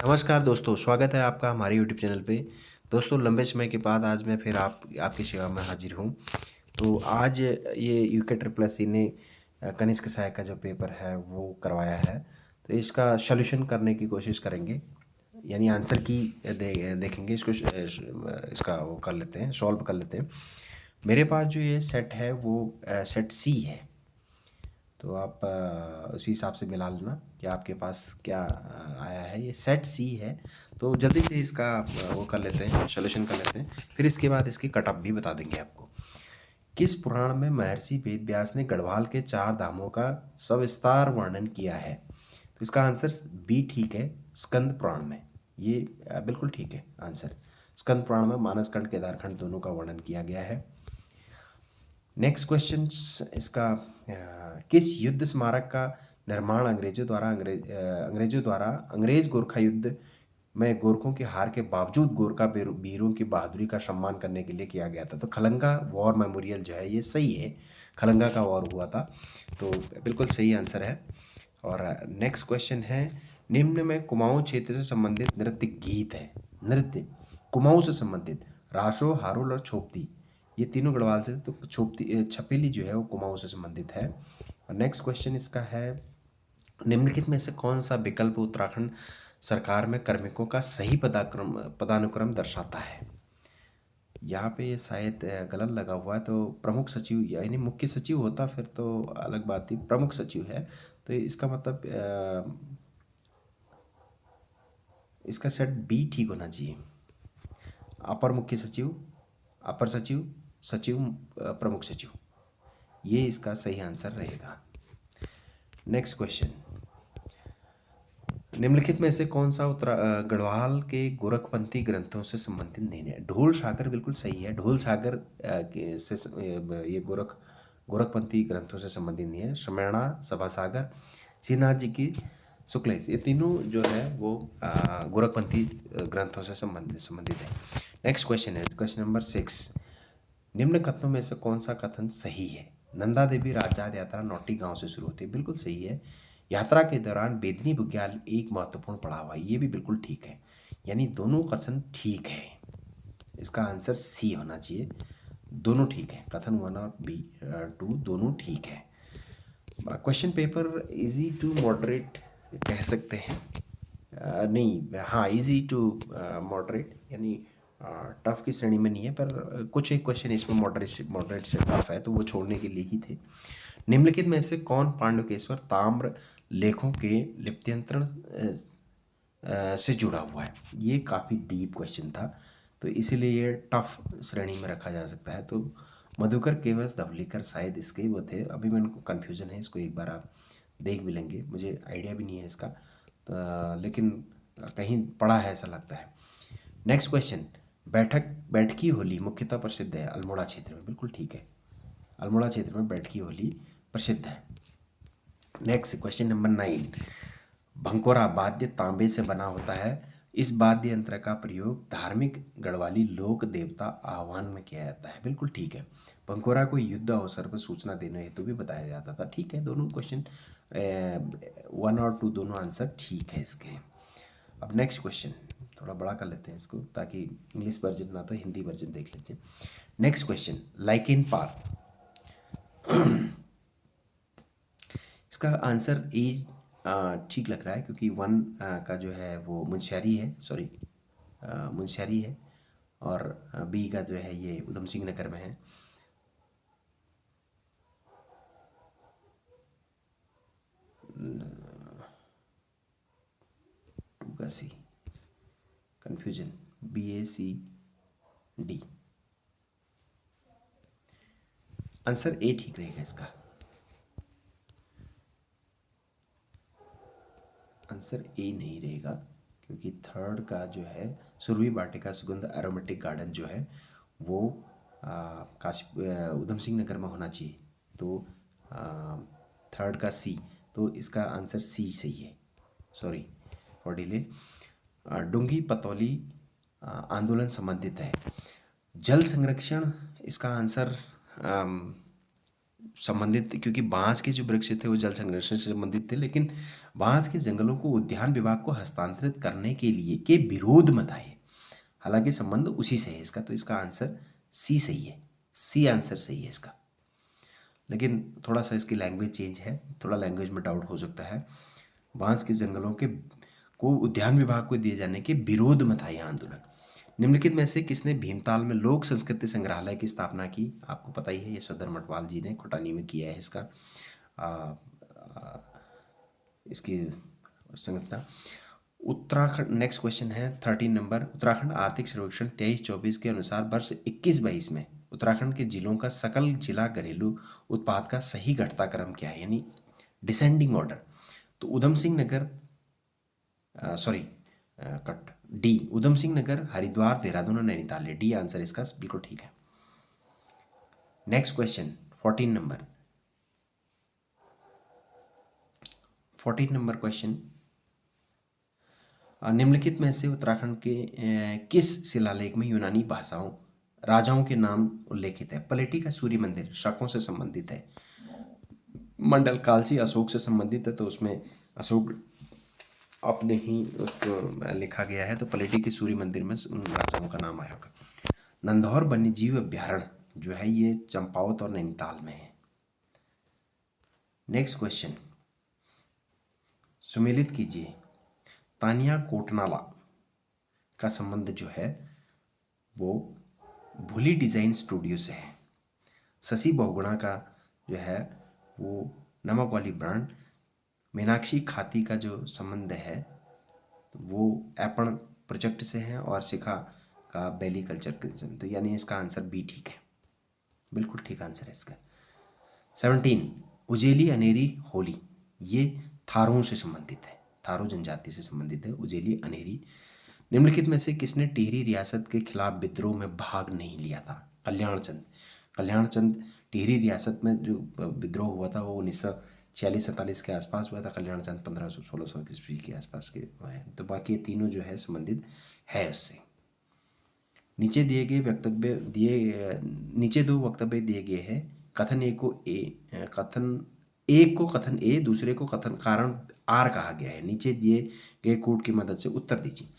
नमस्कार दोस्तों, स्वागत है आपका हमारे यूट्यूब चैनल पे। दोस्तों लंबे समय के बाद आज मैं फिर आपकी सेवा में हाजिर हूँ। तो आज ये यूके ट्रिपल एससी ने कनिष्क सहायक का जो पेपर है वो करवाया है। तो इसका सॉल्यूशन करने की कोशिश करेंगे, यानी आंसर की देखेंगे इसको इसका वो कर लेते हैं, सॉल्व कर लेते हैं। मेरे पास जो ये सेट है वो सेट सी है। तो आप उसी हिसाब से मिला लेना कि आपके पास क्या आया है। ये सेट सी है। तो जल्दी से इसका वो कर लेते हैं, सॉल्यूशन कर लेते हैं, फिर इसके बाद इसकी कटअप भी बता देंगे आपको। किस पुराण में महर्षि वेद व्यास ने गढ़वाल के 4 धामों का सविस्तार वर्णन किया है? तो इसका आंसर बी ठीक है, स्कंद पुराण में। ये बिल्कुल ठीक है आंसर। स्कंद पुराण में मानसखंड केदारखंड दोनों का वर्णन किया गया है। नेक्स्ट क्वेश्चन इसका किस युद्ध स्मारक का निर्माण अंग्रेजों द्वारा अंग्रेज गोरखा युद्ध में गोरखों की हार के बावजूद गोरखा वीरों की बहादुरी का सम्मान करने के लिए किया गया था? तो खलंगा वॉर मेमोरियल जो है ये सही है, खलंगा का वॉर हुआ था। तो बिल्कुल सही आंसर है। और नेक्स्ट क्वेश्चन है, निम्न में कुमाऊं क्षेत्र से संबंधित नृत्य गीत है। नृत्य कुमाऊं से संबंधित रासो, हारुल और छोपती, ये तीनों गढ़वाल से। तो छोपती छपीली जो है वो कुमाऊं से संबंधित है। और नेक्स्ट क्वेश्चन इसका है, निम्नलिखित में से कौन सा विकल्प उत्तराखंड सरकार में कार्मिकों का सही पदानुक्रम दर्शाता है? यहाँ पे ये शायद गलत लगा हुआ है। तो प्रमुख सचिव यानी मुख्य सचिव होता फिर तो अलग बात थी, प्रमुख सचिव है। तो इसका मतलब इसका सेट बी ठीक होना चाहिए। अपर मुख्य सचिव, अपर सचिव, सचिव, प्रमुख सचिव, ये इसका सही आंसर रहेगा। नेक्स्ट क्वेश्चन, निम्नलिखित में से कौन सा गढ़वाल के गोरखपंथी ग्रंथों से संबंधित नहीं है? ढोल सागर बिल्कुल सही है। ढोल सागर ये गोरखपंथी ग्रंथों से संबंधित नहीं है। श्रमेणा, सभा सागर, श्रीनाथ जी की शुक्लेश, ये तीनों जो है वो गोरखपंथी ग्रंथों से संबंधित है। नेक्स्ट क्वेश्चन है क्वेश्चन नंबर 6, निम्न कथनों में से कौन सा कथन सही है? नंदा देवी राजजात यात्रा नौटी गांव से शुरू होती है, बिल्कुल सही है। यात्रा के दौरान बेदनी बुग्याल एक महत्वपूर्ण पड़ाव है, ये भी बिल्कुल ठीक है। यानी दोनों कथन ठीक है। इसका आंसर सी होना चाहिए। दोनों ठीक है, कथन 1 और बी 2 दोनों ठीक है। Question paper easy to moderate कह सकते हैं। नहीं, हाँ, इजी टू मॉडरेट यानी टफ की श्रेणी में नहीं है, पर कुछ एक क्वेश्चन इसमें मॉडरेट से टफ है, तो वो छोड़ने के लिए ही थे। निम्नलिखित में से कौन पांडुकेश्वर ताम्र लेखों के लिप्यंतरण से जुड़ा हुआ है? ये काफ़ी डीप क्वेश्चन था, तो इसीलिए ये टफ श्रेणी में रखा जा सकता है। तो मधुकर केवस धवलीकर शायद इसके वो थे। अभी मेरे को कन्फ्यूज़न है, इसको एक बार आप देख भी लेंगे, मुझे आइडिया भी नहीं है इसका। लेकिन कहीं पढ़ा है ऐसा लगता है। नेक्स्ट क्वेश्चन, बैठकी होली मुख्यतः प्रसिद्ध है अल्मोड़ा क्षेत्र में, बिल्कुल ठीक है। अल्मोड़ा क्षेत्र में बैठकी होली प्रसिद्ध है। नेक्स्ट क्वेश्चन नंबर 9, भंकोरा वाद्य तांबे से बना होता है। इस वाद्य यंत्र का प्रयोग धार्मिक गढ़वाली लोक देवता आह्वान में किया जाता है, बिल्कुल ठीक है। भंकोरा को युद्ध अवसर पर सूचना देने हेतु भी बताया जाता था, ठीक है। दोनों क्वेश्चन 1 और 2 दोनों आंसर ठीक है इसके। अब नेक्स्ट क्वेश्चन थोड़ा बड़ा कर लेते हैं इसको, ताकि इंग्लिश वर्जन ना तो हिंदी वर्जन देख लीजिए। नेक्स्ट क्वेश्चन, लाइकेन पार, इसका आंसर ए ठीक लग रहा है, क्योंकि 1 का जो है वो मुंशियारी है, सॉरी मुंशियारी है, और बी का जो है ये उधम सिंह नगर में है। टू का सी, कन्फ्यूजन, BACD, आंसर ए ठीक रहेगा इसका। आंसर ए नहीं रहेगा, क्योंकि 3rd का जो है सुरभि वाटिका सुगंध एरोमेटिक गार्डन जो है वो काशी उधम सिंह नगर में होना चाहिए। तो 3rd का सी, तो इसका आंसर सी सही है। Sorry for delay. Dungi Pantoli आंदोलन संबंधित है। जल संरक्षण, इसका आंसर संबंधित, क्योंकि बांस के जो वृक्ष थे वो जल संरक्षण से संबंधित थे, लेकिन बांस के जंगलों को उद्यान विभाग को हस्तांतरित करने के लिए के विरोध मत आए। हालांकि संबंध उसी से है इसका, तो इसका आंसर सी सही है। सी आंसर सही है इसका। लेकिन थोड़ा सा इसकी लैंग्वेज चेंज है, थोड़ा लैंग्वेज में डाउट हो सकता है। बांस के जंगलों के को उद्यान विभाग को दिए जाने के विरोध में था यह आंदोलन। निम्नलिखित में से किसने भीमताल में लोक संस्कृति संग्रहालय की स्थापना की? आपको पता ही है, यशोधर मटवाल जी ने खुटानी में किया है इसका इसकी संरचना। उत्तराखंड, नेक्स्ट क्वेश्चन है 13 नंबर। उत्तराखंड आर्थिक सर्वेक्षण 23-24 के अनुसार वर्ष 21-22 में उत्तराखंड के जिलों का सकल जिला घरेलू उत्पाद का सही घटता क्रम क्या है, यानी डिसेंडिंग ऑर्डर? तो Udham Singh Nagar, sorry cut D, Udham Singh Nagar, Haridwar, Dehradun और नैनीताल है। डी आंसर इसका बिल्कुल ठीक है। Next question 14 number. 14 number question, निम्नलिखित में से उत्तराखंड के किस शिलालेख में यूनानी भाषाओं राजाओं के नाम उल्लेखित है? पलेटी का सूर्य मंदिर शकों से संबंधित है। मंडल कालसी अशोक से संबंधित है, तो उसमें अशोक अपने ही उसको लिखा गया है, तो पलेटी के सूर्य मंदिर में उन राजाओं का नाम आया होगा। नंधौर वन्य जीव अभ्यारण्य जो है ये चंपावत और नैनीताल में है। नेक्स्ट क्वेश्चन सुमेलित कीजिए। तानिया कोटनाला का संबंध जो है वो भूली डिजाइन स्टूडियो से है। शशि बहुगुणा का जो है वो नमक वाली ब्रांड। मीनाक्षी खाती का जो संबंध है तो वो एपण प्रोजेक्ट से है, और शिखा का बेली कल्चर के, तो यानी इसका आंसर बी ठीक है, बिल्कुल ठीक आंसर है इसका। 17 उजेली अनेरी होली, ये थारों से संबंधित है, थारो जनजाति से संबंधित है उजेली अनेरी। निम्नलिखित में से किसने टिहरी रियासत के खिलाफ विद्रोह में भाग नहीं लिया था? कल्याणचंद। कल्याणचंद टिहरी रियासत में जो विद्रोह हुआ था वो 1946-47 के आसपास हुआ था। कल्याणचंद 1500-1600 ईस्वी के आसपास के हैं, तो बाकी तीनों जो है संबंधित है उससे। नीचे दिए गए वक्तव्य नीचे दो वक्तव्य दिए गए हैं। कथन एक को कथन ए, दूसरे को कथन कारण आर कहा गया है। नीचे दिए गए कोड की मदद से उत्तर दीजिए।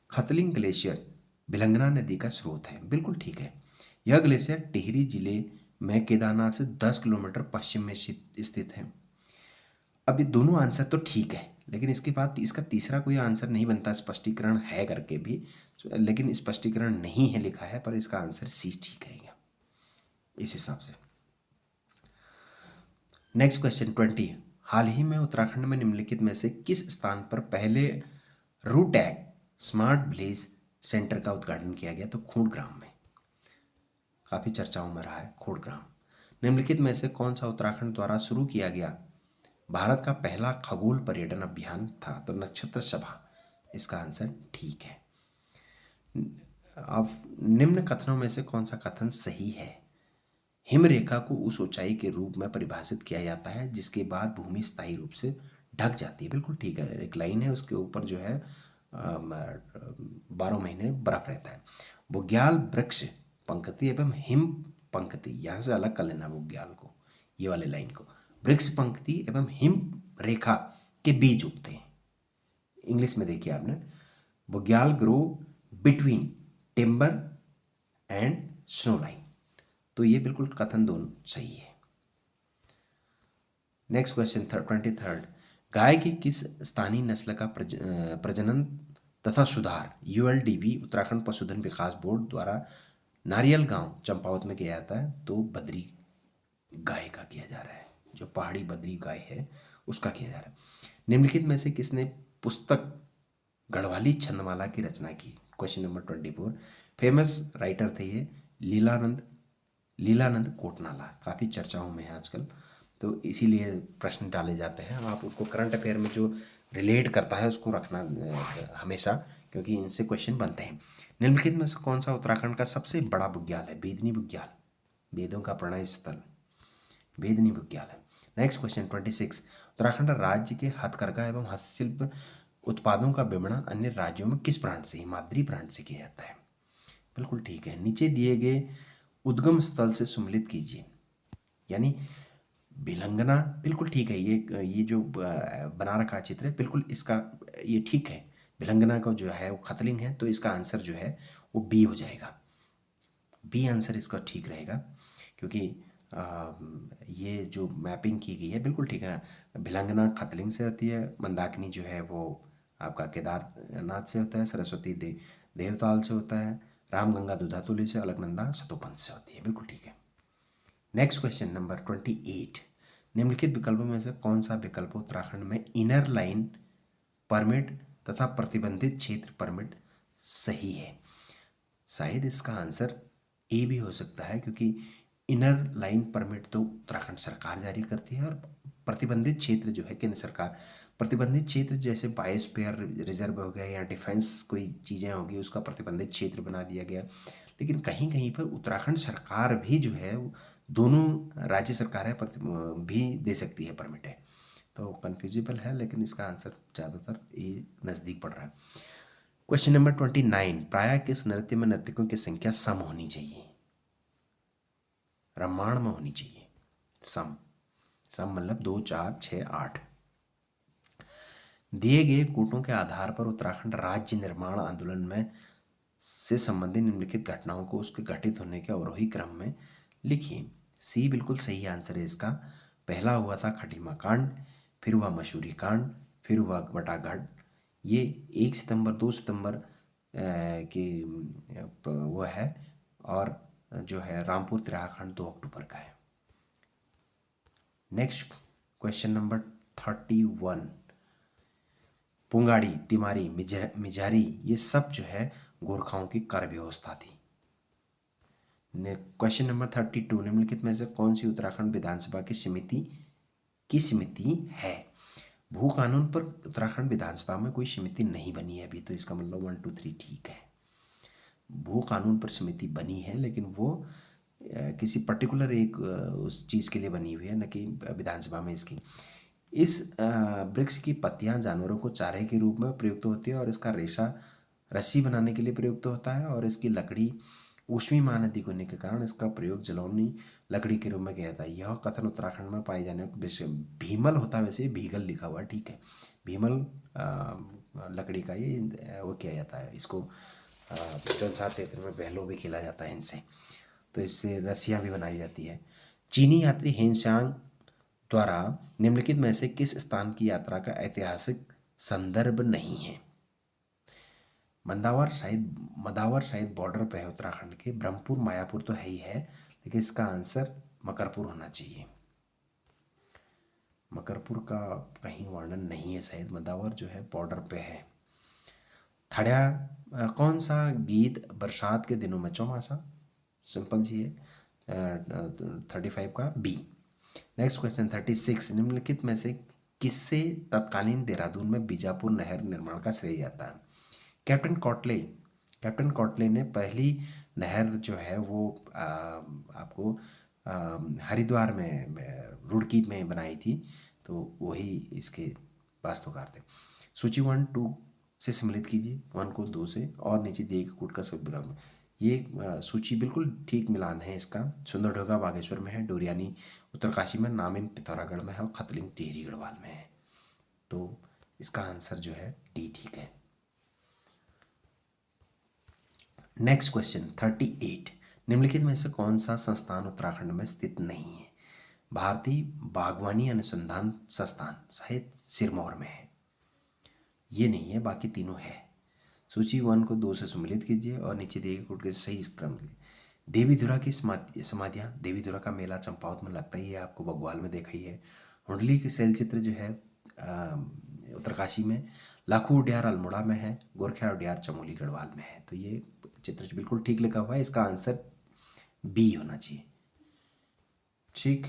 खतलिंग ग्लेशियर भिलंगना नदी का स्रोत है, बिल्कुल ठीक है। यह ग्लेशियर टिहरी जिले में केदारनाथ से 10 किलोमीटर पश्चिम में स्थित है। अब ये दोनों आंसर तो ठीक है, लेकिन इसके बाद इसका तीसरा कोई आंसर नहीं बनता, स्पष्टीकरण है करके भी, लेकिन स्पष्टीकरण नहीं है लिखा है, पर इसका आंसर सी ठीक रहेगा इस हिसाब से। Next question 20। हाल ही में उत्तराखंड में निम्नलिखित में से किस स्थान पर पहले रूटैग स्मार्ट विलेज सेंटर का उद्घाटन किया गया? तो खूंटग्राम में, काफ़ी चर्चाओं में रहा है खूंटग्राम। निम्नलिखित में से कौन सा उत्तराखंड द्वारा शुरू किया गया भारत का पहला खगोल पर्यटन अभियान था? तो नक्षत्र सभा, इसका आंसर ठीक है। अब निम्न कथनों में से कौन सा कथन सही है? हिमरेखा को उस ऊंचाई के रूप में परिभाषित किया जाता है जिसके बाद भूमि स्थायी रूप से ढक जाती है, बिल्कुल ठीक है। एक लाइन है उसके ऊपर जो है 12 महीने बर्फ रहता है। बुग्याल वृक्ष पंक्ति एवं हिम पंक्ति, यहाँ से अलग कर लेना बुग्याल को, ये वाले लाइन को। वृक्ष पंक्ति एवं हिम रेखा के बीच उगते हैं। इंग्लिश में देखिए आपने, bugyal grow between timber and snow line, तो ये बिल्कुल कथन दोनों सही है। Next question 23। गाय की किस स्थानीय नस्ल का प्रजनन तथा सुधार यूएलडीबी उत्तराखंड पशुधन विकास बोर्ड द्वारा नारियल गांव चंपावत में किया जाता है? तो बद्री गाय का किया जा रहा है, जो पहाड़ी बद्री गाय है उसका किया जा रहा है। निम्नलिखित में से किसने पुस्तक गढ़वाली छंदमाला की रचना की? Question number 24। फेमस राइटर थे ये लीलानंद कोटनाला, काफ़ी चर्चाओं में है आजकल, तो इसीलिए प्रश्न डाले जाते हैं। आप उसको करंट अफेयर में जो रिलेट करता है उसको रखना हमेशा, क्योंकि इनसे क्वेश्चन बनते हैं। निम्नलिखित में से कौन सा उत्तराखंड का सबसे बड़ा बुग्याल है? बेदनी बुग्याल, वेदों का प्रणय स्थल बेदनी बुग्याल है। Next question 26। उत्तराखंड राज्य के हथकरघा एवं हस्तशिल्प उत्पादों का विपणन अन्य राज्यों में किस ब्रांड से, हिमाद्री ब्रांड से किया जाता है? बिल्कुल ठीक है। नीचे दिए गए उद्गम स्थल से सुमेलित कीजिए, यानी भिलंगना बिल्कुल ठीक है। ये जो बना रखा चित्र है बिल्कुल इसका ये ठीक है। भिलंगना का जो है वो खतलिंग है, तो इसका आंसर जो है वो बी हो जाएगा। बी आंसर इसका ठीक रहेगा, क्योंकि ये जो मैपिंग की गई है बिल्कुल ठीक है। भिलंगना खतलिंग से होती है, मंदाकिनी जो है वो आपका केदारनाथ से होता है, सरस्वती देवताल से होता है, रामगंगा दूधातुली से, अलकनंदा सतोपंथ से होती है। बिल्कुल ठीक है। Next question number 28। निम्नलिखित विकल्पों में से कौन सा विकल्प उत्तराखंड में इनर लाइन परमिट तथा प्रतिबंधित क्षेत्र परमिट सही है? शायद इसका आंसर ए भी हो सकता है, क्योंकि इनर लाइन परमिट तो उत्तराखंड सरकार जारी करती है, और प्रतिबंधित क्षेत्र जो है केंद्र सरकार। प्रतिबंधित क्षेत्र जैसे बायोस्फीयर रिजर्व हो गया या डिफेंस कोई चीज़ें होगी, उसका प्रतिबंधित क्षेत्र बना दिया गया। लेकिन कहीं कहीं पर उत्तराखंड सरकार भी जो है दोनों राज्य सरकारें भी दे सकती है परमिट है। तो कन्फ्यूजिबल है, लेकिन इसका आंसर ज़्यादातर ये नज़दीक पड़ रहा है। Question number 29। प्रायः किस नृत्य में नर्तकों की संख्या सम होनी चाहिए? ब्रह्मांड में होनी चाहिए। सम, सम मतलब 2, 4, 6, 8। दिए गए कूटों के आधार पर उत्तराखंड राज्य निर्माण आंदोलन में से संबंधित निम्नलिखित घटनाओं को उसके घटित होने के अवरोही क्रम में लिखिए। सी बिल्कुल सही आंसर है इसका। पहला हुआ था खटीमा कांड, फिर हुआ मसूरी कांड, फिर हुआ बटागढ़। ये 1 सितंबर 2 सितंबर की वो है, और जो है रामपुर तिराहा कांड 2 अक्टूबर का है। Next question number 31। पुंगाड़ी, तिमारी, मिजारी ये सब जो है गोरखाओं की कार्य व्यवस्था थी। Question number 32। निम्नलिखित में से कौन सी उत्तराखंड विधानसभा की समिति है? भू कानून पर उत्तराखंड विधानसभा में कोई समिति नहीं बनी है अभी, तो इसका मतलब 1, 2, 3 ठीक है। भू कानून पर समिति बनी है, लेकिन वो किसी पर्टिकुलर एक उस चीज़ के लिए बनी हुई है, न कि विधानसभा में इसकी। इस वृक्ष की पत्तियां जानवरों को चारे के रूप में प्रयुक्त होती है, और इसका रेशा रस्सी बनाने के लिए प्रयुक्त होता है, और इसकी लकड़ी ऊष्मी महानदी होने के कारण इसका प्रयोग जलौनी लकड़ी के रूप में किया जाता है। यह कथन उत्तराखंड में पाए जाने वाले भीमल होता है, वैसे भीगल लिखा हुआ है, ठीक है। भीमल लकड़ी का ये वो किया जाता है। इसको चौसा क्षेत्र में बहलो भी खेला जाता है इनसे, तो इससे रस्सियाँ भी बनाई जाती है। चीनी यात्री हेनसांग द्वारा निम्नलिखित में से किस स्थान की यात्रा का ऐतिहासिक संदर्भ नहीं है? मदावर शायद बॉर्डर पे है उत्तराखंड के। ब्रह्मपुर मायापुर तो है ही है, लेकिन इसका आंसर मकरपुर होना चाहिए। मकरपुर का कहीं वर्णन नहीं है शायद। मदावर जो है बॉर्डर पे है। थड़िया कौन सा गीत बरसात के दिनों में? चौमासा, सिंपल जी है। 35 का बी। Next question 36। निम्नलिखित में से किससे तत्कालीन देहरादून में बीजापुर नहर निर्माण का श्रेय जाता है? कैप्टन कॉटले ने पहली नहर जो है वो आपको हरिद्वार में रुड़की में बनाई थी, तो वही इसके वास्तुकार थे। सूची 1, 2 से सम्मिलित कीजिए, 1 को 2 से, और नीचे दिए गए कूट का सब विकल्प। ये सूची बिल्कुल ठीक मिलान है इसका। सुंदरढोगा बागेश्वर में है, डोरियानी उत्तरकाशी में, नामिन पिथौरागढ़ में है, और खतलिंग टिहरी गढ़वाल में है। तो इसका आंसर जो है डी ठीक है। Next question 38। निम्नलिखित में से कौन सा संस्थान उत्तराखंड में स्थित नहीं है? भारतीय बागवानी अनुसंधान संस्थान शायद सिरमौर में है। ये नहीं है, बाकी तीनों है। सूची 1 को 2 से सम्मिलित कीजिए, और नीचे दिए गए कूट के सही क्रम लीजिए। देवीधुरा की समाधियाँ। देवीधुरा का मेला चंपावत में लगता ही है, आपको बग्वाल में देखा ही है। हुंडली की शैल चित्र जो है उत्तरकाशी में। लाखू उड्यार अल्मोड़ा में है। गोरखा उड्यार चमोली गढ़वाल में है। तो ये चित्र बिल्कुल ठीक लिखा हुआ है, इसका आंसर बी होना चाहिए। ठीक।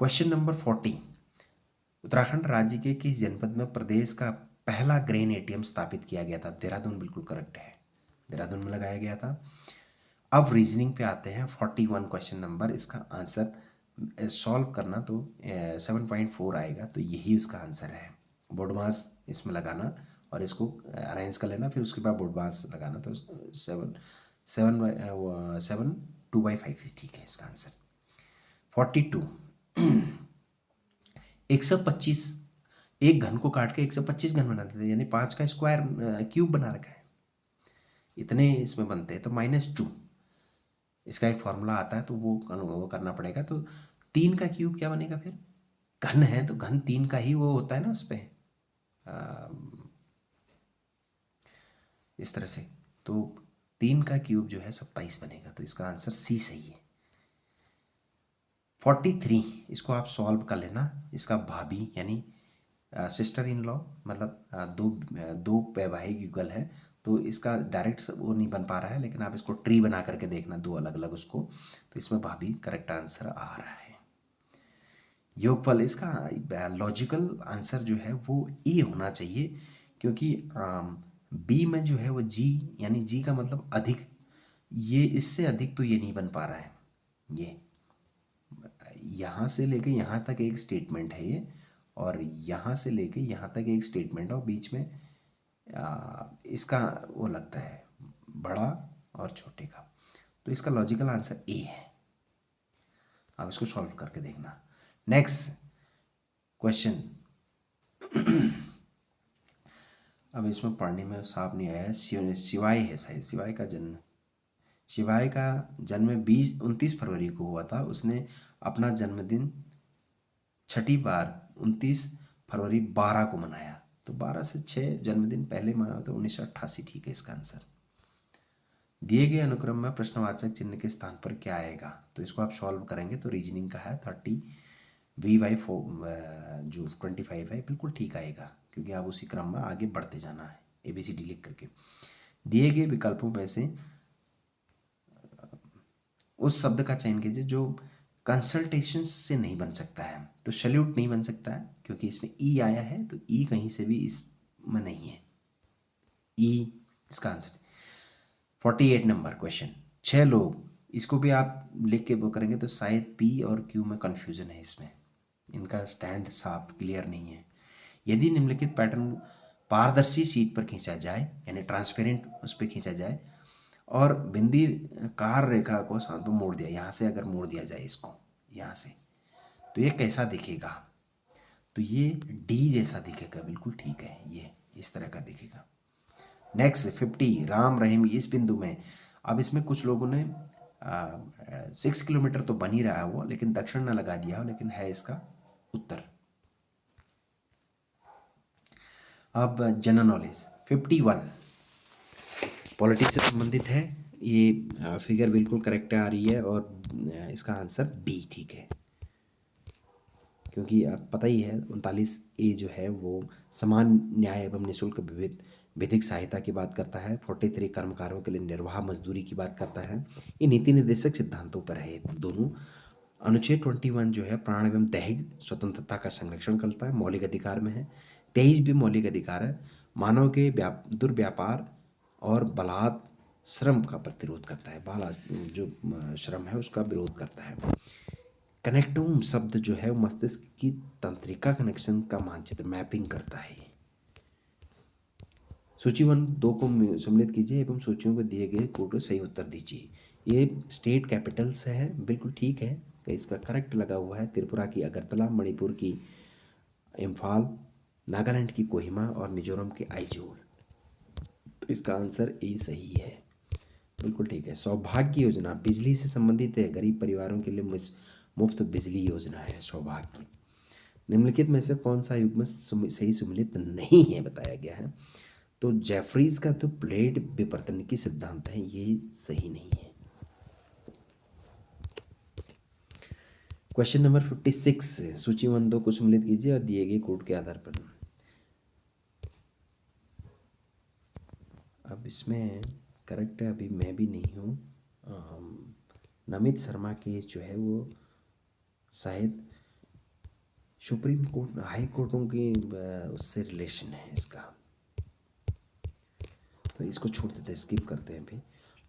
Question number 40। उत्तराखंड राज्य के किस जनपद में प्रदेश का पहला ग्रेन एटीएम स्थापित किया गया था? देहरादून बिल्कुल करेक्ट है, देहरादून में लगाया गया था। अब रीजनिंग पे आते हैं। 41 क्वेश्चन नंबर, इसका आंसर सॉल्व करना तो 7.4 आएगा, तो यही उसका आंसर है। बोर्ड मास इसमें लगाना और इसको अरेंज कर लेना, फिर उसके बाद बोर्ड मास लगाना, तो 7 2/5 ठीक है इसका आंसर। 42। 125, एक घन को काट के 125 घन बना देते हैं, यानी 5 का स्क्वायर क्यूब बना रखा है। इतने इसमें बनते हैं। तो -2 इसका एक फॉर्मूला आता है, तो वो करना पड़ेगा। तो 3 का क्यूब क्या बनेगा फिर? घन है तो घन 3 का ही वो होता है ना उस पर, इस तरह से। तो 3 का क्यूब जो है 27 बनेगा। तो इसका आंसर सी सही है। 43, इसको आप सॉल्व कर लेना। इसका भाभी यानी सिस्टर इन लॉ, मतलब दो वैवाहिक युगल है। तो इसका डायरेक्ट वो नहीं बन पा रहा है, लेकिन आप इसको ट्री बना करके देखना, दो अलग अलग उसको। तो इसमें भाभी करेक्ट आंसर आ रहा है। योगफल, इसका लॉजिकल आंसर जो है वो ए होना चाहिए, क्योंकि बी में जो है वो जी, यानी जी का मतलब अधिक, ये इससे अधिक तो ये नहीं बन पा रहा है। ये यहाँ से लेके यहाँ तक एक स्टेटमेंट है ये, और यहाँ से लेके यहाँ तक एक स्टेटमेंट है, और बीच में इसका वो लगता है बड़ा और छोटे का। तो इसका लॉजिकल आंसर ए है। आप इसको सॉल्व करके देखना। Next question. अब इसमें पढ़ने में साफ नहीं आया। शिवाय है शायद, शिवाय का जन्म 29 फरवरी को हुआ था। उसने अपना जन्मदिन छठी बार 29 फरवरी 12 को मनाया। तो 12 से 6 जन्मदिन पहले मनाया, तो 1988 ठीक है इसका आंसर। दिए गए अनुक्रम में प्रश्नवाचक चिन्ह के स्थान पर क्या आएगा? तो इसको आप सॉल्व करेंगे तो रीजनिंग का है 30 V/4 जो 25 है, बिल्कुल ठीक आएगा, क्योंकि आप उसी क्रम में आगे बढ़ते जाना है ABCD लिख करके। दिए गए विकल्पों में से उस शब्द का चयन कीजिए जो कंसल्टेशन से नहीं बन सकता है। तो सैल्यूट नहीं बन सकता है, क्योंकि इसमें ई आया है, तो ई कहीं से भी इसमें नहीं है। ई इसका आंसर। 48 number question. 6 लोग, इसको भी आप लिख के वो करेंगे तो शायद पी और क्यू में कन्फ्यूजन है इसमें, इनका स्टैंड साफ क्लियर नहीं है। यदि निम्नलिखित पैटर्न पारदर्शी शीट पर खींचा जाए, यानी ट्रांसपेरेंट उस पर खींचा जाए, और बिंदी कार रेखा को साथ में मोड़ दिया, यहाँ से अगर मोड़ दिया जाए इसको यहाँ से, तो ये कैसा दिखेगा? तो ये डी जैसा दिखेगा, बिल्कुल ठीक है, ये इस तरह का दिखेगा। नेक्स्ट 50, राम रहीम इस बिंदु में। अब इसमें कुछ लोगों ने 6 किलोमीटर तो बन ही रहा है वो, लेकिन दक्षिण न लगा दिया हो, लेकिन है इसका उत्तर। अब जनरल नॉलेज 51 पॉलिटिक्स से संबंधित है। ये फिगर बिल्कुल करेक्ट आ रही है, और इसका आंसर बी ठीक है, क्योंकि आप पता ही है 39A जो है वो समान न्याय एवं निःशुल्क विधिक सहायता की बात करता है। 43 कर्मकारों के लिए निर्वाह मजदूरी की बात करता है। ये नीति निर्देशक सिद्धांतों पर है दोनों। अनुच्छेद 21 जो है प्राण एवं दैहिक स्वतंत्रता का संरक्षण करता है, मौलिक अधिकार में है। 23 भी मौलिक अधिकार है, मानव के दुर्व्यापार और बलात् श्रम का प्रतिरोध करता है, बाल जो श्रम है उसका विरोध करता है। कनेक्टोम शब्द जो है वो मस्तिष्क की तंत्रिका कनेक्शन का मानचित्र मैपिंग करता है। सूचीबद्ध 2 को सम्मिलित कीजिए एवं सूचियों को दिए गए कोड को सही उत्तर दीजिए। ये स्टेट कैपिटल्स है, बिल्कुल ठीक है, इसका करेक्ट लगा हुआ है। त्रिपुरा की अगरतला, मणिपुर की इम्फाल, नागालैंड की कोहिमा और मिजोरम की आइजोल। तो इसका आंसर ए सही है, बिल्कुल ठीक है। सौभाग्य योजना बिजली से संबंधित है, गरीब परिवारों के लिए मुफ्त बिजली योजना है सौभाग्य। निम्नलिखित में से कौन सा युग्म सही सुमेलित नहीं है बताया गया है? तो जेफरीज का तो प्लेट विवर्तन की सिद्धांत है, ये सही नहीं है। क्वेश्चन नंबर 56, सूचीबद्ध 2 को सम्मिलित कीजिए और दिए गए कोड के आधार पर। अब इसमें करेक्ट है, अभी मैं भी नहीं हूँ। नमित शर्मा केस जो है वो शायद सुप्रीम कोर्ट हाई कोर्टों की उससे रिलेशन है इसका, तो इसको छोड़ देते हैं, स्किप करते हैं। अभी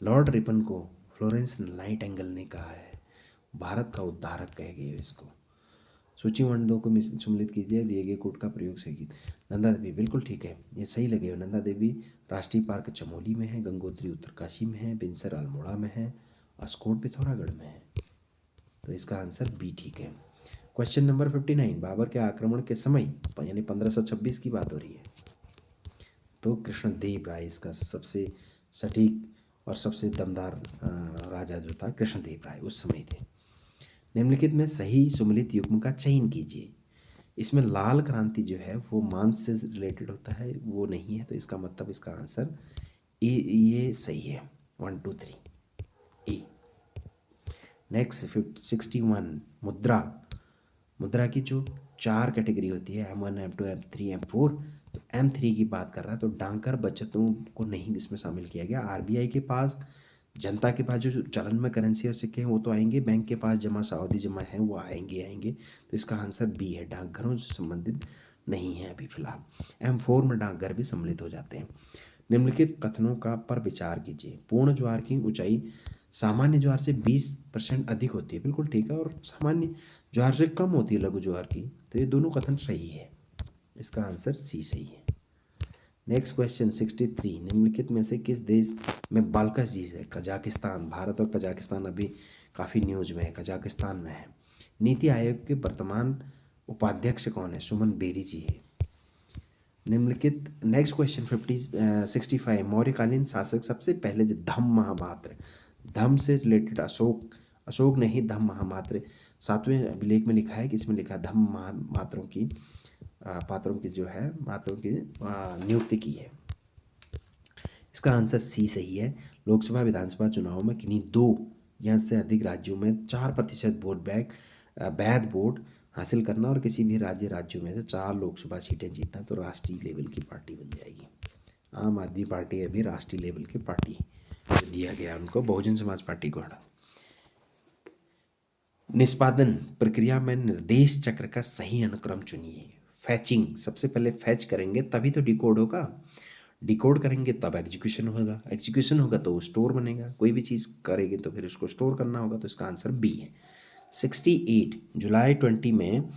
लॉर्ड रिपन को फ्लोरेंस नाइटिंगेल ने कहा है भारत का उद्धारक कह गए इसको। सूचीबद्ध 2 को सम्मिलित कीजिए, दिए गए कोड का प्रयोग सही कीजिए। नंदा देवी बिल्कुल ठीक है, ये सही लगे। नंदा देवी राष्ट्रीय पार्क चमोली में है, गंगोत्री उत्तरकाशी में है, बिनसर अल्मोड़ा में है, अस्कोट पिथौरागढ़ में है। तो इसका आंसर बी ठीक है। क्वेश्चन नंबर 59, बाबर के आक्रमण के समय यानी 1526 की बात हो रही है। तो कृष्णदेव राय इसका सबसे सटीक और सबसे दमदार राजा जो था कृष्णदेव राय उस समय थे। निम्नलिखित में सही सुमेलित युग्म का चयन कीजिए। इसमें लाल क्रांति जो है वो मांस से रिलेटेड होता है, वो नहीं है, तो इसका मतलब इसका आंसर ये सही है। 1 2 3 ए। नेक्स्ट 61, मुद्रा। मुद्रा की जो 4 कैटेगरी होती है M1 M2 M3 M4, तो M3 की बात कर रहा है, तो डाकघर बचतों को नहीं इसमें शामिल किया गया। आरबीआई के पास, जनता के पास जो चलन में करेंसी और सिक्के हैं वो तो आएंगे, बैंक के पास जमा सावधि जमा है वो आएंगे। तो इसका आंसर बी है, डाकघरों से संबंधित नहीं है अभी फिलहाल। M4 में डाकघर भी सम्मिलित हो जाते हैं। निम्नलिखित कथनों का पर विचार कीजिए। पूर्ण ज्वार की ऊंचाई सामान्य ज्वार से 20% अधिक होती है, बिल्कुल ठीक है, और सामान्य ज्वार से कम होती है लघु ज्वार की, तो ये दोनों कथन सही है। इसका आंसर सी सही है। नेक्स्ट क्वेश्चन 63, निम्नलिखित में से किस देश में बाल्कस झील है? कजाकिस्तान। भारत और कजाकिस्तान अभी काफ़ी न्यूज में है, कजाकिस्तान में है। नीति आयोग के वर्तमान उपाध्यक्ष कौन है? सुमन बेरी जी है। निम्नलिखित नेक्स्ट क्वेश्चन 65, मौर्यकालीन शासक सबसे पहले जो धम्म महापात्र, धम्म से रिलेटेड अशोक नहीं, धम्म महापात्र 7वें अभिलेख में लिखा है कि इसमें लिखा है धम्म महापात्रों की पात्रों की जो है पात्रों की नियुक्ति की है। इसका आंसर सी सही है। लोकसभा विधानसभा चुनाव में किन्हीं 2 या से अधिक राज्यों में 4% वोट बैंक वैध वोट हासिल करना और किसी भी राज्यों में से 4 लोकसभा सीटें जीतना, तो राष्ट्रीय लेवल की पार्टी बन जाएगी। आम आदमी पार्टी अभी राष्ट्रीय लेवल की पार्टी दिया गया उनको, बहुजन समाज पार्टी को हटा। निष्पादन प्रक्रिया में निर्देश चक्र का सही अनुक्रम चुनिए। फैचिंग, सबसे पहले फैच करेंगे तभी तो डिकोड होगा, डिकोड करेंगे तब एग्जीक्यूशन होगा, एग्जीक्यूशन होगा तो स्टोर बनेगा, कोई भी चीज़ करेंगे तो फिर उसको स्टोर करना होगा, तो इसका आंसर बी है। 68, जुलाई 20 में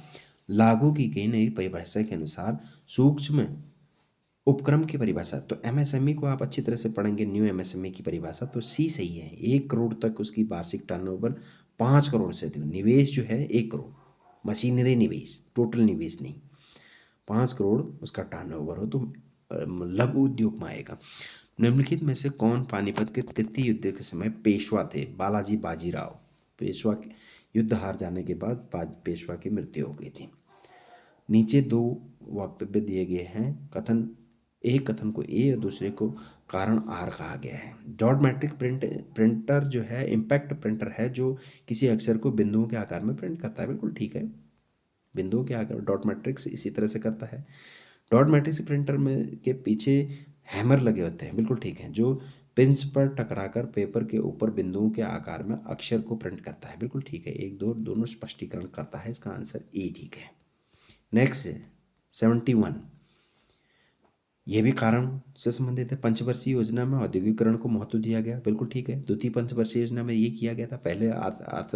लागू की गई नई परिभाषा के अनुसार सूक्ष्म उपक्रम की परिभाषा, तो एमएसएमई को आप अच्छी तरह से पढ़ेंगे, न्यू एमएसएमई की परिभाषा, तो सी सही है। 1 करोड़ तक उसकी वार्षिक टर्नओवर, 5 करोड़ से अधिक निवेश जो है 1 करोड़, मशीनरी निवेश, टोटल निवेश नहीं, 5 करोड़ उसका टर्नओवर हो तो लघु उद्योग में आएगा। निम्नलिखित में से कौन पानीपत के तृतीय युद्ध के समय पेशवा थे? बालाजी बाजीराव। पेशवा युद्ध हार जाने के बाद पेशवा की मृत्यु हो गई थी। नीचे 2 वक्तव्य दिए गए हैं, कथन एक कथन को ए और दूसरे को कारण आर कहा गया है। डॉट मैट्रिक प्रिंटर जो है इम्पैक्ट प्रिंटर है जो किसी अक्षर को बिंदुओं के आकार में प्रिंट करता है, बिल्कुल ठीक है, बिंदुओं के आकार। डॉट मैट्रिक्स इसी तरह से करता है। डॉट मैट्रिक्स प्रिंटर में के पीछे हैमर लगे होते हैं, बिल्कुल ठीक है, जो पिंस पर टकराकर पेपर के ऊपर बिंदुओं के आकार में अक्षर को प्रिंट करता है, बिल्कुल ठीक है, 1 2 दोनों स्पष्टीकरण करता है, इसका आंसर ए ठीक है। नेक्स्ट 71, ये भी कारण से संबंधित है। पंचवर्षीय योजना में औद्योगिकरण को महत्व दिया गया, बिल्कुल ठीक है। द्वितीय पंचवर्षीय योजना में ये किया गया था, पहले अर्थ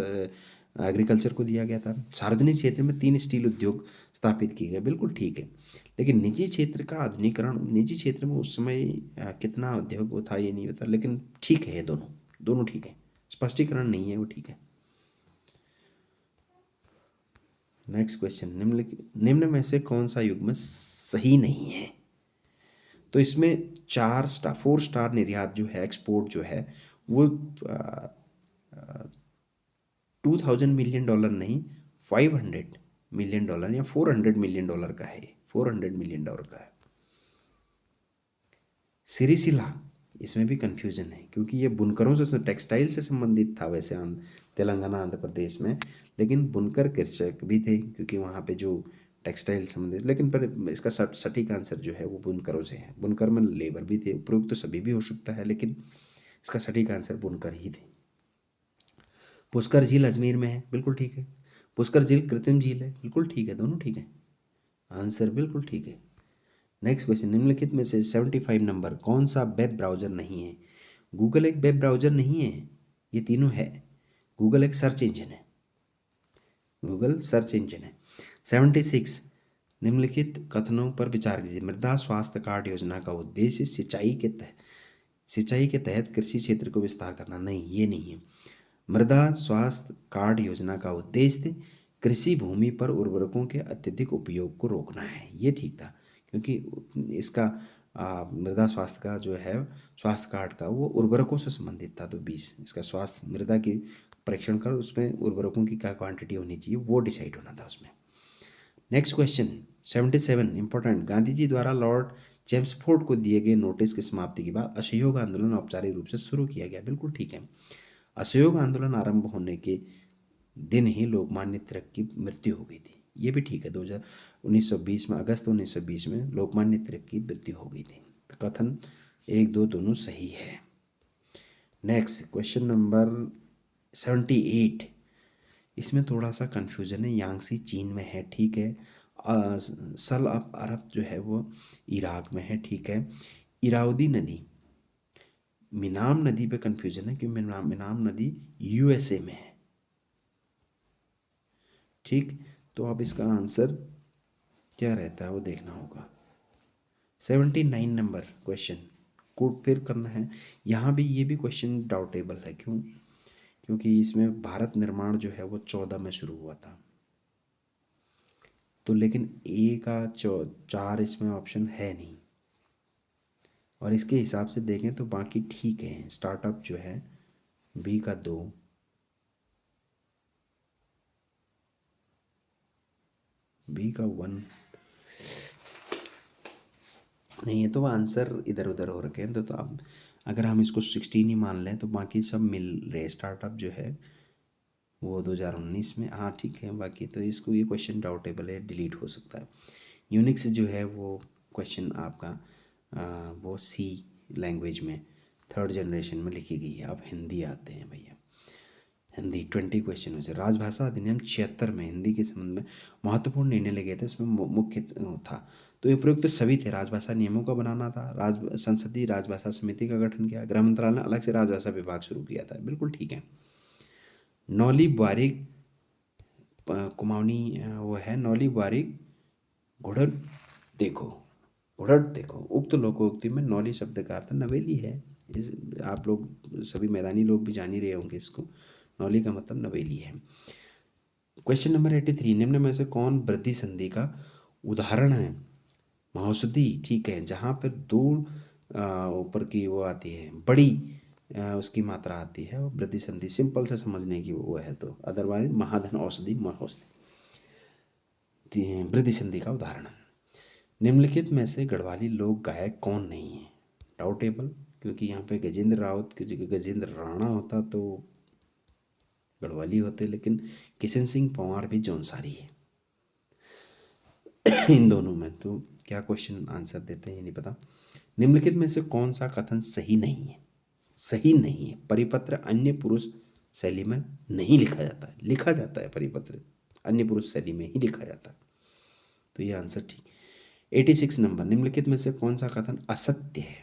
एग्रीकल्चर को दिया गया था। सार्वजनिक क्षेत्र में 3 स्टील उद्योग स्थापित किए गए, बिल्कुल ठीक है। लेकिन निजी क्षेत्र का आधुनिकीकरण, निजी क्षेत्र में उस समय कितना उद्योग वो था ये नहीं पता, लेकिन ठीक है, ये दोनों ठीक है, स्पष्टीकरण नहीं है वो ठीक है। नेक्स्ट क्वेश्चन, निम्न में से कौन सा युग्म सही नहीं है? तो इसमें 4 स्टार निर्यात जो है, एक्सपोर्ट जो है वो 2000 मिलियन डॉलर नहीं, 500 मिलियन डॉलर या 400 मिलियन डॉलर का है, 400 मिलियन डॉलर का है। सिरिसिला, इसमें भी कंफ्यूजन है क्योंकि ये बुनकरों से, टेक्सटाइल से संबंधित था वैसे तेलंगाना आंध्र प्रदेश में, लेकिन बुनकर कृषक भी थे क्योंकि वहाँ पे जो टेक्सटाइल संबंधित, लेकिन पर इसका सटीक आंसर जो है वो बुनकरों से है। बुनकर में लेबर भी थे, उपरोक्त तो सभी भी हो सकता है, लेकिन इसका सटीक आंसर बुनकर ही थे। पुष्कर झील अजमेर में है, बिल्कुल ठीक है। पुष्कर झील कृत्रिम झील है, बिल्कुल ठीक है, दोनों ठीक है, आंसर बिल्कुल ठीक है। नेक्स्ट क्वेश्चन, निम्नलिखित में से 75 नंबर कौन सा वेब ब्राउज़र नहीं है? गूगल एक वेब ब्राउज़र नहीं है, ये तीनों है। गूगल एक सर्च इंजन है, गूगल सर्च इंजन है। 76, निम्नलिखित कथनों पर विचार कीजिए। मृदा स्वास्थ्य कार्ड योजना का उद्देश्य सिंचाई के तहत कृषि क्षेत्र को विस्तार करना, नहीं ये नहीं है। मृदा स्वास्थ्य कार्ड योजना का उद्देश्य कृषि भूमि पर उर्वरकों के अत्यधिक उपयोग को रोकना है, ये ठीक था, क्योंकि इसका मृदा स्वास्थ्य का जो है, स्वास्थ्य कार्ड का, वो उर्वरकों से संबंधित था। तो 20 इसका स्वास्थ्य मृदा की परीक्षण कर उसमें उर्वरकों की क्या क्वांटिटी होनी चाहिए वो डिसाइड होना था उसमें। Next question 77 important. Gandhi ji द्वारा लॉर्ड चेम्सफोर्ड को दिए गए नोटिस की समाप्ति के बाद असहयोग आंदोलन औपचारिक रूप से शुरू किया गया, बिल्कुल ठीक है। असहयोग आंदोलन आरंभ होने के दिन ही लोकमान्य तिलक की मृत्यु हो गई थी, ये भी ठीक है। 1920 में, अगस्त 1920 में लोकमान्य तिलक की मृत्यु हो गई थी। तो कथन 1, 2 दोनों सही है। नेक्स्ट क्वेश्चन नंबर 78, इसमें थोड़ा सा कन्फ्यूजन है। यांगसी चीन में है, ठीक है। सल ऑफ अरब जो है वो इराक में है, ठीक है। इरावदी नदी, मिनाम नदी पे कन्फ्यूजन है क्योंकि मिनाम नदी यूएसए में है, ठीक। तो अब इसका आंसर क्या रहता है वो देखना होगा। 79 नंबर क्वेश्चन को फिर करना है। यहाँ भी ये भी क्वेश्चन डाउटेबल है, क्यों? क्योंकि इसमें भारत निर्माण जो है वो 14 में शुरू हुआ था, तो लेकिन ए का 4 इसमें ऑप्शन है नहीं, और इसके हिसाब से देखें तो बाकी ठीक है। स्टार्टअप जो है बी का 2, बी का 1 नहीं है, तो आंसर इधर उधर हो रखे हैं। तो अब अगर हम इसको 16 ही मान लें तो बाकी सब मिल रहे। स्टार्टअप जो है वो 2019 में, हाँ ठीक है। बाकी तो इसको ये क्वेश्चन डाउटेबल है, डिलीट हो सकता है। यूनिक्स जो है वो क्वेश्चन आपका वो सी लैंग्वेज में 3rd जनरेशन में लिखी गई है। अब हिंदी आते हैं भैया। हिंदी 20 क्वेश्चन हो जाए। राजभाषा अधिनियम 76 में हिंदी के संबंध में महत्वपूर्ण निर्णय लिए गए थे, उसमें मुख्य था। तो ये उपयुक्त तो सभी थे। राजभाषा नियमों का बनाना था, संसदीय राजभाषा समिति का गठन किया, गृह मंत्रालय ने अलग से राजभाषा विभाग शुरू किया था, बिल्कुल ठीक है। नौली बारिक कुमाऊनी वो है, नौली बारिक घुड़ट देखो, घुड़ट देखो। उक्त लोकोक्ति में नौली शब्द का अर्थ नवेली है। इस आप लोग सभी मैदानी लोग भी जान ही रहे होंगे इसको। नौली का मतलब नवेली है। क्वेश्चन नंबर 83, निम्न में से कौन वृद्धि संधि का उदाहरण है? महौषधि, ठीक है। जहाँ पर दो ऊपर की वो आती है बड़ी उसकी मात्रा आती है वो वृद्धि संधि, सिंपल से समझने की वो है। तो अदरवाइज महाधन औषधि महौषधि वृद्धि संधि का उदाहरण है। निम्नलिखित में से गढ़वाली लोक गायक कौन नहीं है? डाउटेबल, क्योंकि यहाँ पे गजेंद्र रावत की जगह गजेंद्र राणा होता तो गढ़वाली होते, लेकिन किशन सिंह पंवार भी जौनसारी है इन दोनों में। तो क्या क्वेश्चन आंसर देते हैं ये नहीं पता। निम्नलिखित में से कौन सा कथन सही नहीं है? सही नहीं है। परिपत्र अन्य पुरुष शैली में नहीं लिखा जाता है, लिखा जाता है परिपत्र अन्य पुरुष शैली में ही लिखा जाता है, तो ये आंसर ठीक। 86 नंबर, निम्नलिखित में से कौन सा कथन असत्य है?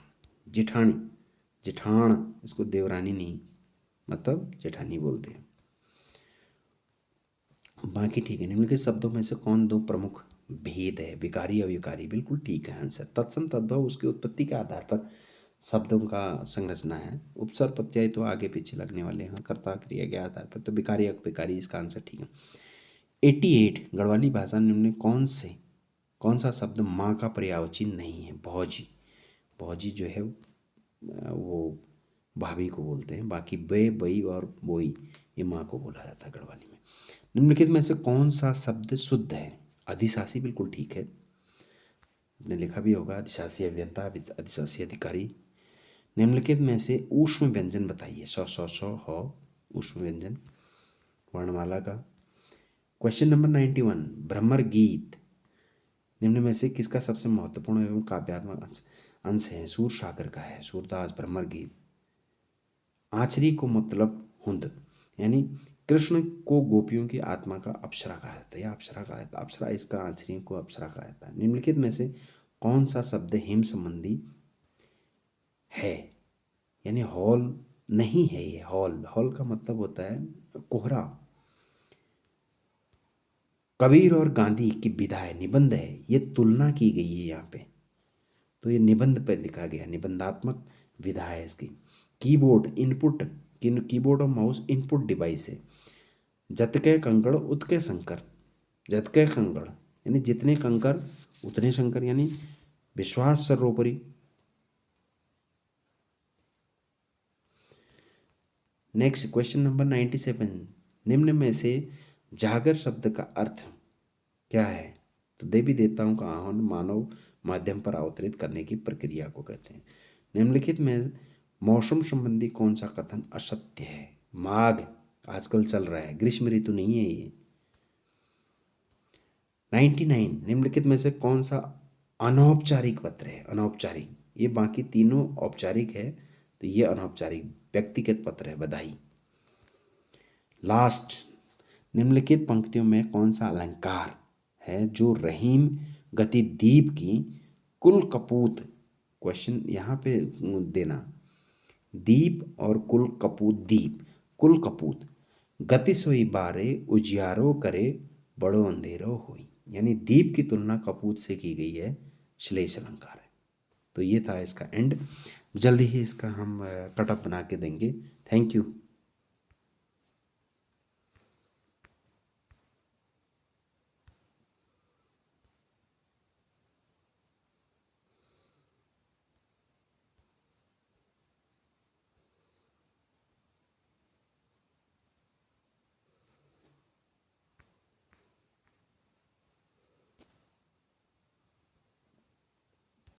जेठानी, जेठान, इसको देवरानी नहीं मतलब जेठानी बोलते हैं। बाकी ठीक है। निम्नलिखित शब्दों में से कौन दो प्रमुख भेद है? विकारी अविकारी, बिल्कुल ठीक है आंसर। तत्सम तद्भव उसकी उत्पत्ति के आधार पर शब्दों का संरचना है। उपसर्ग प्रत्यय तो आगे पीछे लगने वाले हैं, कर्ता क्रिया के आधार पर, तो विकारी अविकारी इसका आंसर ठीक है। 88 गढ़वाली भाषा निम्न कौन सा शब्द माँ का पर्यायवाची नहीं है? भौजी, भौजी जो है वो भाभी को बोलते हैं। बाकी बे, बई और बोई ये माँ को बोला जाता है गढ़वाली में। निम्नलिखित में से कौन सा शब्द शुद्ध है? अधिशासी, बिल्कुल ठीक है, आपने लिखा भी होगा। अधिशासी अभियंता, अधिशासी अधिकारी। निम्नलिखित में से ऊष्म व्यंजन बताइए। सौ हो ऊष्म व्यंजन वर्णमाला का। क्वेश्चन नंबर 91, भ्रमर गीत निम्न में से किसका सबसे महत्वपूर्ण एवं काव्यात्मक अंश है? सूर सागर का है, सूरदास भ्रमर गीत। आचरी को मतलब हुंद, यानी कृष्ण को गोपियों की आत्मा का अप्सरा कहा जाता है, या अप्सरा कहा जाता है। अप्सरा इसका आचरी को अप्सरा कहा जाता है। निम्नलिखित में से कौन सा शब्द हिम संबंधी है? यानी हॉल नहीं है ये। हॉल, हॉल का मतलब होता है कोहरा। कबीर और गांधी की विधा है, निबंध है, ये तुलना की गई है यहाँ पे, तो ये निबंध पर लिखा गया, निबंधात्मक विधा है इसकी। कीबोर्ड इनपुट, कीबोर्ड और माउस इनपुट डिवाइस है। जतके कंकड़ उतके शंकर, जतके कंकड़ यानी जितने कंकर उतने शंकर, यानी विश्वास सर्वोपरि। नेक्स्ट क्वेश्चन नंबर 97, निम्न में से जागर शब्द का अर्थ क्या है? तो देवी देवताओं का आह्वान मानव माध्यम पर अवतरित करने की प्रक्रिया को कहते हैं। निम्नलिखित में मौसम संबंधी कौन सा कथन असत्य है? माघ आजकल चल रहा है, ग्रीष्म ऋतु नहीं है ये। 99, निम्नलिखित में से कौन सा अनौपचारिक पत्र है? अनौपचारिक, ये बाकी तीनों औपचारिक है, तो ये अनौपचारिक व्यक्तिगत पत्र है, बधाई। लास्ट, निम्नलिखित पंक्तियों में कौन सा अलंकार है जो रहीम गति दीप की कुल कपूत, क्वेश्चन यहाँ पे देना, दीप और कुल कपूत, दीप कुल कपूत गति सोई बारे उजियारो करे बड़ो अंधेरो होई, यानी दीप की तुलना कपूत से की गई है, श्लेष अलंकार है। तो ये था इसका एंड, जल्दी ही इसका हम कटअप बना के देंगे। Thank you.